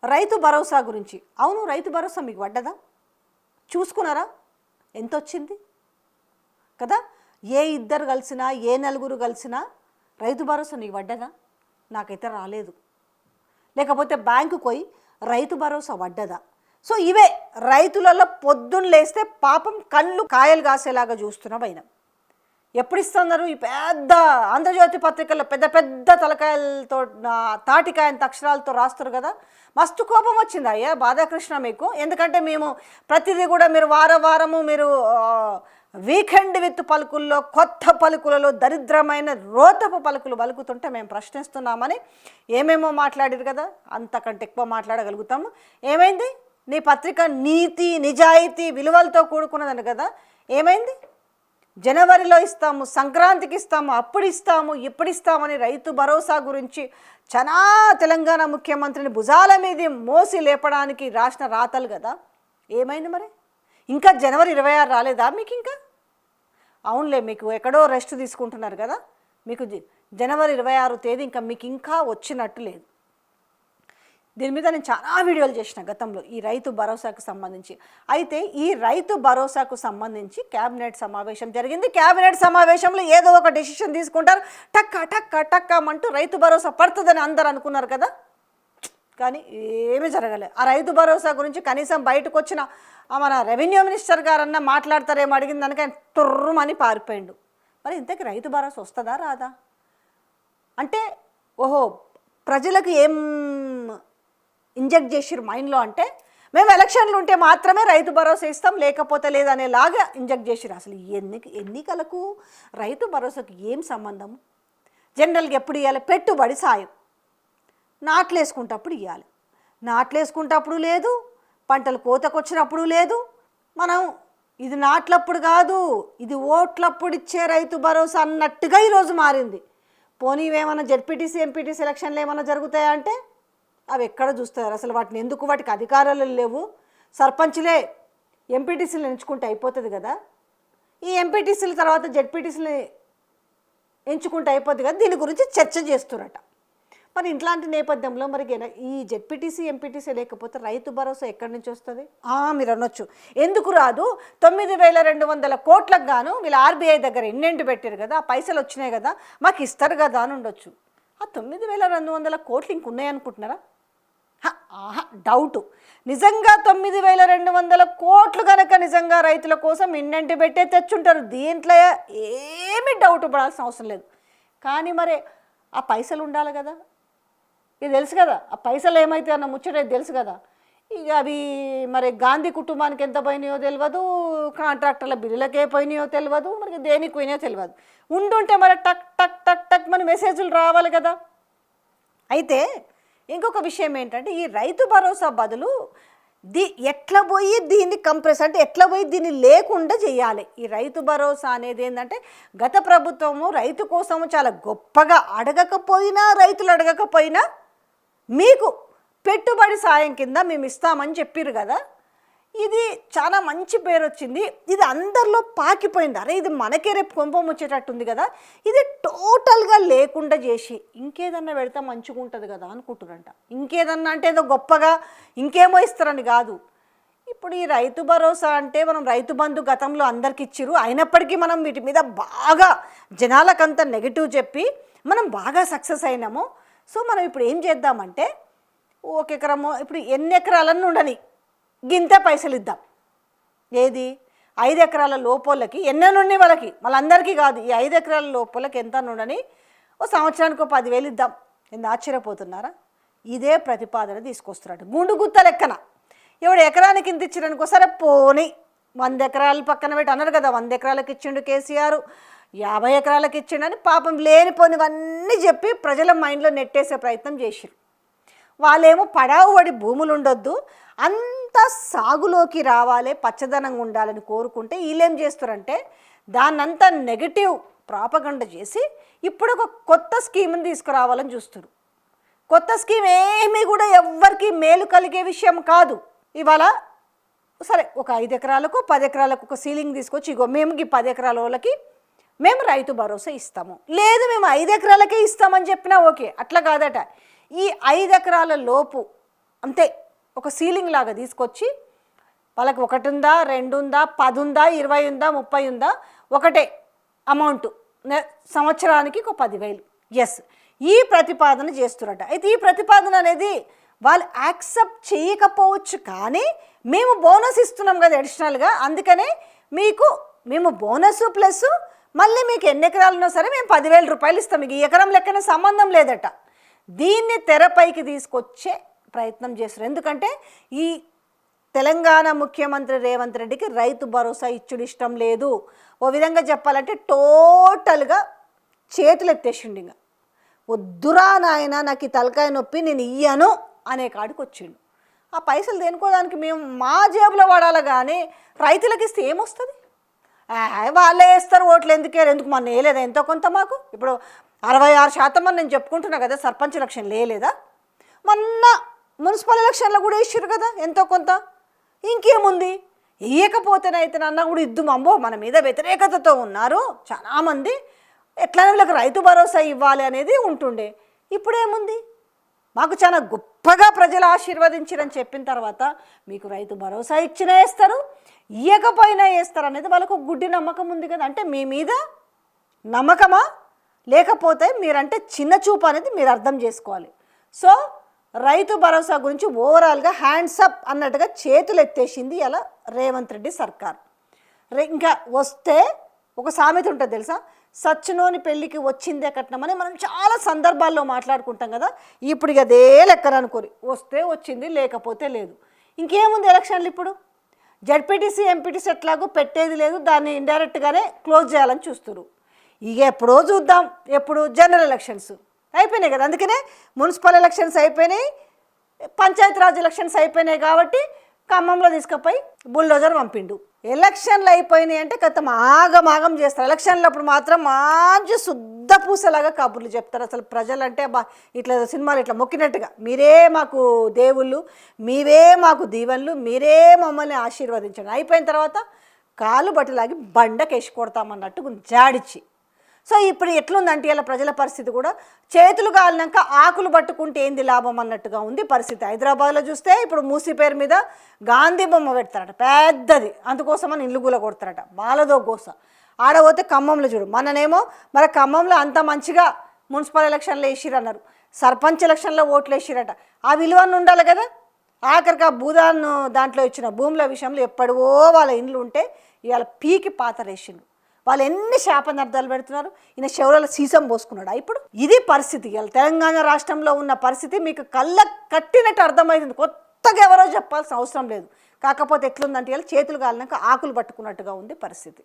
రైతు భరోసా గురించి. అవును, రైతు భరోసా మీకు పడ్డదా? చూసుకున్నారా ఎంత వచ్చింది కదా? ఏ ఇద్దరు కలిసినా ఏ నలుగురు కలిసినా రైతు భరోసా నీకు పడ్డదా? నాకైతే రాలేదు. లేకపోతే బ్యాంకుకి పోయి రైతు భరోసా పడ్డదా? సో ఇవే రైతులలో పొద్దున్న లేస్తే పాపం కళ్ళు కాయలు కాసేలాగా చూస్తున్నాం అయినా. ఎప్పుడు ఇస్తున్నారు? ఈ పెద్ద ఆంధ్రజ్యోతి పత్రికల్లో పెద్ద పెద్ద తలకాయలతో తాటికాయంత అక్షరాలతో రాస్తారు కదా. మస్తు కోపం వచ్చింది అయ్యా బాధాకృష్ణ మీకు. ఎందుకంటే మేము ప్రతిదీ కూడా మీరు వారము మీరు వీకెండ్ విత్ పలుకుల్లో కొత్త పలుకులలో దరిద్రమైన రోతపు పలుకులు పలుకుతుంటే మేము ప్రశ్నిస్తున్నామని ఏమేమో మాట్లాడారు కదా. అంతకంటే ఎక్కువ మాట్లాడగలుగుతాము. ఏమైంది? నీ పత్రిక నీతి నిజాయితీ విలువలతో కూడుకున్నదని కదా. ఏమైంది? జనవరిలో ఇస్తాము, సంక్రాంతికి ఇస్తాము, అప్పుడు ఇస్తాము, ఇప్పుడు ఇస్తామని రైతు భరోసా గురించి చాలా తెలంగాణ ముఖ్యమంత్రిని భుజాల మీద మోసి లేపడానికి రాసిన రాతలు కదా. ఏమైంది మరి? ఇంకా జనవరి 26 రాలేదా మీకు? ఇంకా అవునులే, మీకు ఎక్కడో రెస్ట్ తీసుకుంటున్నారు కదా. మీకు జనవరి 26 తేదీ ఇంకా మీకు ఇంకా వచ్చినట్టు లేదు. దీని మీద నేను చాలా వీడియోలు చేసిన గతంలో ఈ రైతు భరోసాకు సంబంధించి. అయితే ఈ రైతు భరోసాకు సంబంధించి క్యాబినెట్ సమావేశం జరిగింది. క్యాబినెట్ సమావేశంలో ఏదో ఒక డెసిషన్ తీసుకుంటారు, టక్క టక్క టక్కమంటూ రైతు భరోసా పడుతుందని అందరు అనుకున్నారు కదా. కానీ ఏమీ జరగలేదు. ఆ రైతు భరోసా గురించి కనీసం బయటకు వచ్చిన మన రెవెన్యూ మినిస్టర్ గారన్నా మాట్లాడతారేమో అడిగిన దానికని తుర్రుమని పారిపోయిండు. మరి ఇంతకీ రైతు భరోసా వస్తుందా రాదా? అంటే ఓహో ప్రజలకు ఏం ఇంజెక్ట్ చేసిరు మైండ్లో అంటే మేము ఎలక్షన్లు ఉంటే మాత్రమే రైతు భరోసా ఇస్తాం, లేకపోతే లేదనేలాగా ఇంజెక్ట్ చేసిరు. అసలు ఎన్నికలకు రైతు భరోసాకు ఏం సంబంధము? జనరల్గా ఎప్పుడు ఇవ్వాలి? పెట్టుబడి సాయం నాట్లు వేసుకుంటప్పుడు ఇవ్వాలి. నాట్లు వేసుకుంటప్పుడు లేదు, పంటలు కోతకు వచ్చినప్పుడు లేదు. మనం ఇది నాట్లప్పుడు కాదు, ఇది ఓట్లప్పుడు ఇచ్చే రైతు భరోసా అన్నట్టుగా ఈరోజు మారింది. పోనీ ఏమైనా జెడ్పీటీసీ ఎంపీటీసీ ఎలక్షన్లు ఏమైనా జరుగుతాయా అంటే అవి ఎక్కడ చూస్తారు? అసలు వాటిని ఎందుకు? వాటికి అధికారాలు లేవు. సర్పంచ్లే ఎంపీటీసీలు ఎంచుకుంటే అయిపోతుంది కదా. ఈ ఎంపీటీసీల తర్వాత జెడ్పీటీసీని ఎంచుకుంటే అయిపోతుంది కదా. దీని గురించి చర్చ చేస్తున్నట. మరి ఇట్లాంటి నేపథ్యంలో మరి ఈ జెడ్పీటీసీ ఎంపీటీసీ లేకపోతే రైతు భరోసా ఎక్కడి నుంచి వస్తుంది? మీరు అనొచ్చు, ఎందుకు రాదు? 9,200 కోట్లకు గాను వీళ్ళు ఆర్బీఐ దగ్గర ఎన్నెంటి పెట్టారు కదా, ఆ పైసలు వచ్చినాయి కదా, మాకు ఇస్తారు కదా అని ఉండొచ్చు. ఆ 9,200 కోట్లు ఇంకున్నాయి అనుకుంటున్నారా? డౌటు. నిజంగా 9,200 కోట్లు కనుక నిజంగా రైతుల కోసం ఇన్నెంటి పెట్టే తెచ్చుంటారు. దీంట్లో ఏమీ డౌట్ పడాల్సిన అవసరం లేదు. కానీ మరి ఆ పైసలు ఉండాలి కదా. ఇది తెలుసు కదా, ఆ పైసలు ఏమైతే అన్న ముచ్చట తెలుసు కదా. ఇక అవి మరి గాంధీ కుటుంబానికి ఎంత పోయినాయో తెలియదు, కాంట్రాక్టర్ల బిల్లులకే పోయినాయో తెలియదు, మరి దేనికి పోయినాయో తెలియదు. ఉండుంటే మరి టక్ టక్ టక్ టక్ మన మెసేజ్లు రావాలి కదా. అయితే ఇంకొక విషయం ఏంటంటే ఈ రైతు భరోసా బదులు ఎట్లా పోయి దీన్ని కంప్రెస్ అంటే ఎట్లా పోయి దీన్ని లేకుండా చేయాలి. ఈ రైతు భరోసా అనేది ఏంటంటే గత ప్రభుత్వము రైతు కోసము చాలా గొప్పగా రైతులు అడగకపోయినా మీకు పెట్టుబడి సాయం కింద మేము ఇస్తామని చెప్పారు కదా. ఇది చాలా మంచి పేరు వచ్చింది. ఇది అందరిలో పాకిపోయింది. అరే ఇది మనకే రేపు కొంపం వచ్చేటట్టుంది కదా. ఇది టోటల్గా లేకుండా చేసి ఇంకేదన్నా పెడితే మంచిగా ఉంటుంది కదా అనుకుంటున్నారంట. ఇంకేదన్నా అంటే ఏదో గొప్పగా ఇంకేమో ఇస్తారని కాదు. ఇప్పుడు ఈ రైతు భరోసా అంటే మనం రైతు బంధు గతంలో అందరికి ఇచ్చిరు, అయినప్పటికీ మనం వీటి మీద బాగా జనాలకంతా నెగిటివ్ చెప్పి మనం బాగా సక్సెస్ అయినాము. సో మనం ఇప్పుడు ఏం చేద్దామంటే ఒక ఎకరము ఇప్పుడు ఎన్ని ఎకరాలన్నీ ఉండని గింత పైసలు ఇద్దాం. ఏది 5 ఎకరాల లోపలకి ఎన్నెన్నుండి వాళ్ళకి వాళ్ళందరికీ కాదు, ఈ 5 ఎకరాల లోపలకి ఎంత నుండని ఓ సంవత్సరానికి 10,000 ఇద్దాం. ఎంత ఆశ్చర్యపోతున్నారా? ఇదే ప్రతిపాదన తీసుకొస్తున్నాడు గుండు గుత్త లెక్కన. ఎవడు ఎకరానికి ఇంత ఇచ్చిరనుకో, సరే పోనీ 100 ఎకరాలు పక్కన పెట్టి అన్నారు కదా, 100 ఎకరాలకు ఇచ్చిండు కేసీఆర్, 50 ఎకరాలకు ఇచ్చిండని పాపం లేనిపోనివన్నీ చెప్పి ప్రజల మైండ్లో నెట్టేసే ప్రయత్నం చేసిరు. వాళ్ళేమో పడావు పడి భూములు ఉండొద్దు, అంత సాగులోకి రావాలి, పచ్చదనంగా ఉండాలని కోరుకుంటే వీళ్ళేం చేస్తారంటే దాన్నంతా నెగటివ్ ప్రాపగండ చేసి ఇప్పుడు ఒక కొత్త స్కీమ్ని తీసుకురావాలని చూస్తారు. కొత్త స్కీమ్ ఏమీ కూడా ఎవ్వరికి మేలు కలిగే విషయం కాదు. ఇవాళ సరే ఒక 5 ఎకరాలకు 10 ఎకరాలకు ఒక సీలింగ్ తీసుకొచ్చి ఇగో మేము ఈ 10 ఎకరాల వాళ్ళకి మేము రైతు భరోసా ఇస్తాము, లేదు మేము 5 ఎకరాలకే ఇస్తామని చెప్పినా ఓకే. అట్లా కాదట. ఈ 5 ఎకరాల లోపు అంతే ఒక సీలింగ్ లాగా తీసుకొచ్చి వాళ్ళకి 1 ఉందా, 2 ఉందా, 10 ఉందా, 20 ఉందా, 30 ఉందా, ఒకటే అమౌంట్ సంవత్సరానికి ఒక 10,000. ఎస్, ఈ ప్రతిపాదన చేస్తున్నట. అయితే ఈ ప్రతిపాదన అనేది వాళ్ళు యాక్సెప్ట్ చేయకపోవచ్చు, కానీ మేము బోనస్ ఇస్తున్నాం కదా అడిషనల్గా, అందుకనే మేము బోనస్ ప్లస్ మళ్ళీ మీకు ఎన్ని ఎకరాలు ఉన్నా సరే మేము 10,000 రూపాయలు ఇస్తాం, మీకు ఈ ఎకరం లెక్కన సంబంధం లేదట. దీన్ని తెరపైకి తీసుకొచ్చే ప్రయత్నం చేస్తారు. ఎందుకంటే ఈ తెలంగాణ ముఖ్యమంత్రి రేవంత్ రెడ్డికి రైతు భరోసా ఇచ్చుడు ఇష్టం లేదు. ఓ విధంగా చెప్పాలంటే టోటల్గా చేతులు ఎత్తేసిండు. ఇంకా వద్దురా నాయన, నాకు ఈ తలకాయ నొప్పి, నేను ఇయ్యను అనే కాడికి వచ్చిండు. ఆ పైసలు దేనుకోదానికి మేము మా జేబులో వాడాలి, కానీ రైతులకు ఇస్తే ఏమొస్తుంది? వాళ్ళే వేస్తారు ఓట్లు, ఎందుకు మొన్న వేయలేదా ఎంతో కొంత మాకు? ఇప్పుడు 66% అని నేను చెప్పుకుంటున్నా కదా, సర్పంచ్ ఎలక్షన్ లేలేదా? మొన్న మున్సిపల్ ఎలక్షన్లో కూడా వేసారు కదా ఎంతో కొంత. ఇంకేముంది, వేయకపోతేనైతే అన్న కూడా ఇద్దుమంబో, మన మీద వ్యతిరేకతతో ఉన్నారు చాలామంది, ఎట్లనే వీళ్ళకి రైతు భరోసా ఇవ్వాలి అనేది ఉంటుండే. ఇప్పుడేముంది, మాకు చాలా గొప్పగా ప్రజలు ఆశీర్వదించారని చెప్పిన తర్వాత మీకు రైతు భరోసా ఇచ్చినా వేస్తారు, ఇవ్వకపోయినా వేస్తారు అనేది వాళ్ళకు గుడ్డి నమ్మకం ఉంది కదా. అంటే మీ మీద నమ్మకమా, లేకపోతే మీరంటే చిన్న చూపు అనేది మీరు అర్థం చేసుకోవాలి. సో రైతు భరోసా గురించి ఓవరాల్గా హ్యాండ్స్ అప్ అన్నట్టుగా చేతులు ఎత్తేసింది ఇలా రేవంత్ రెడ్డి సర్కార్. ఇంకా వస్తే ఒక సామెత ఉంటుంది తెలుసా, సచ్చినోని పెళ్ళికి వచ్చిందే కట్నమని మనం చాలా సందర్భాల్లో మాట్లాడుకుంటాం కదా. ఇప్పుడు ఇక అదే లెక్కన అనుకోరి, వస్తే వచ్చింది, లేకపోతే లేదు. ఇంకేముంది ఎలక్షన్లు ఇప్పుడు? జడ్పీటీసీ ఎంపీటీసీ ఎట్లాగో పెట్టేది లేదు, దాన్ని ఇండైరెక్ట్గానే క్లోజ్ చేయాలని చూస్తున్నారు. ఇక ఎప్పుడో చూద్దాం, ఎప్పుడు జనరల్ ఎలక్షన్స్ అయిపోయినాయి కదా, అందుకనే మున్సిపల్ ఎలక్షన్స్ అయిపోయినాయి, పంచాయతీరాజ్ ఎలక్షన్స్ అయిపోయినాయి కాబట్టి ఖమ్మంలో తీసుకుపోయి బుల్డోజర్ పంపిండు. ఎలక్షన్లు అయిపోయినాయి అంటే గతం ఆగమాగం చేస్తారు. ఎలక్షన్లప్పుడు మాత్రం మంచి శుద్ధ పూసలాగా కబుర్లు చెప్తారు. అసలు ప్రజలంటే ఇట్లా సినిమాలు ఇట్లా మొక్కినట్టుగా, మీరే మాకు దేవుళ్ళు, మీవే మాకు దీవెనలు, మీరే మమ్మల్ని ఆశీర్వదించండి. అయిపోయిన తర్వాత కాలు బట్టలాగి బండకేసి కొడతామన్నట్టు జాడిచ్చి. సో ఇప్పుడు ఎట్లుందంటే ఇలా ప్రజల పరిస్థితి కూడా చేతులు కాలినాక ఆకులు పట్టుకుంటే ఏంది లాభం అన్నట్టుగా ఉంది పరిస్థితి. హైదరాబాద్లో చూస్తే ఇప్పుడు మూసీ పేరు మీద గాంధీ బొమ్మ పెడతారట పెద్దది, అందుకోసమని ఇల్లు గుల కొడతారట, బాలదో గోస. ఆడపోతే ఖమ్మంలో చూడు, మననేమో మరి ఖమ్మంలో అంత మంచిగా మున్సిపల్ ఎలక్షన్లో వేసిరన్నారు, సర్పంచ్ ఎలక్షన్లో ఓట్లు వేసిరట. ఆ విలువను ఉండాలి కదా. ఆఖరికి ఆ భూదాన్ని దాంట్లో ఇచ్చిన భూముల విషయంలో ఎప్పుడో వాళ్ళ ఇండ్లు ఉంటే ఇవాళ పీకి పాతరేసిండు. వాళ్ళు ఎన్ని శాపనార్థాలు పెడుతున్నారు, ఈయన శౌర్యాల సీసం పోసుకున్నాడు. ఇప్పుడు ఇది పరిస్థితి. ఇవాళ తెలంగాణ రాష్ట్రంలో ఉన్న పరిస్థితి మీకు కళ్ళ కట్టినట్టు అర్థమవుతుంది. కొత్తగా ఎవరో చెప్పాల్సిన అవసరం లేదు. కాకపోతే ఎట్లుందంటే ఇవాళ చేతులు కాలినాక ఆకులు పట్టుకున్నట్టుగా ఉంది పరిస్థితి.